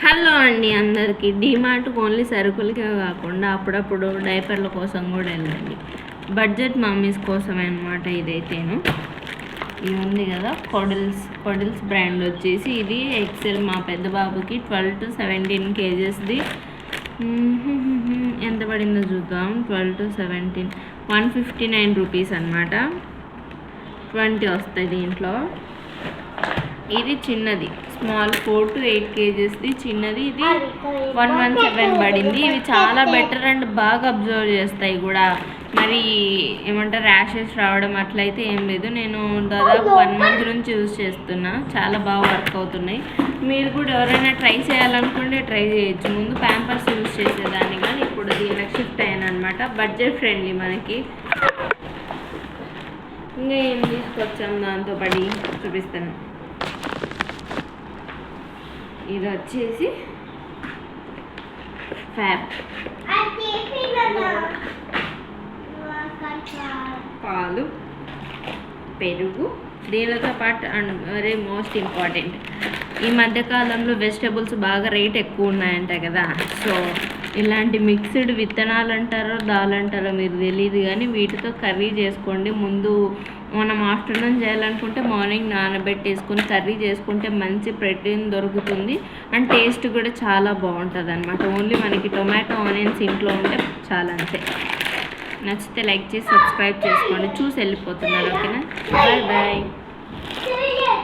Hello అండి అందరికీ. డీమార్ట్కి only సరుకులకే కాకుండా అప్పుడప్పుడు డైపర్ల కోసం కూడా వెళ్ళండి. బడ్జెట్ మమ్మీస్ కోసమే అనమాట ఇదైతేను. ఇది ఉంది కదా కొడిల్స్ బ్రాండ్ వచ్చేసి ఇది ఎక్సెల్ మా పెద్ద బాబుకి 12 to 17 kgsది. ఎంత పడిందో చూద్దాం. 12 to 17 159 రూపీస్ అనమాట. 20 వస్తాయి దీంట్లో. ఇది చిన్నది స్మాల్ 4 to 8 kgsది చిన్నది. ఇది 117 పడింది. ఇవి చాలా బెటర్ అండ్ బాగా అబ్జర్వ్ చేస్తాయి కూడా. మరి ఏమంటారు ర్యాషెస్ రావడం అట్లయితే ఏం లేదు. నేను దాదాపు 1 month నుంచి యూజ్ చేస్తున్నా. చాలా బాగా వర్క్ అవుతున్నాయి. మీరు కూడా ఎవరైనా ట్రై చేయాలనుకుంటే ట్రై చేయొచ్చు. ముందు ప్యాంపర్స్ యూజ్ చేసేదాన్ని కానీ ఇప్పుడు దీనికి షిఫ్ట్ అయ్యాను అనమాట. బడ్జెట్ ఫ్రెండ్లీ మనకి. ఇంకా ఏం తీసుకొచ్చాం దాంతో పడి చూపిస్తాను. ఇది వచ్చేసి ఫ్యాబ్ పాలు, పెరుగు, దీనితో పాటు అండ్ వెరీ మోస్ట్ ఇంపార్టెంట్ ఈ మధ్యకాలంలో వెజిటబుల్స్ బాగా రేట్ ఎక్కువ ఉన్నాయంట కదా. సో ఇలాంటి మిక్స్డ్ విత్తనాలు అంటారో దాల్ అంటారో మీరు తెలియదు కానీ వీటితో కర్రీ చేసుకోండి. ముందు మనం ఆఫ్టర్నూన్ చేయాలనుకుంటే మార్నింగ్ నానబెట్టేసుకొని కర్రీ చేసుకుంటే మంచి ప్రోటీన్ దొరుకుతుంది అండ్ టేస్ట్ కూడా చాలా బాగుంటుంది అనమాట. ఓన్లీ మనకి టొమాటో ఆనియన్స్ ఇంట్లో ఉంటే చాలా అంతే. నచ్చితే లైక్ చేసి సబ్స్క్రైబ్ చేసుకోండి. చూసి వెళ్ళిపోతున్నారు. ఓకేనా? Bye bye.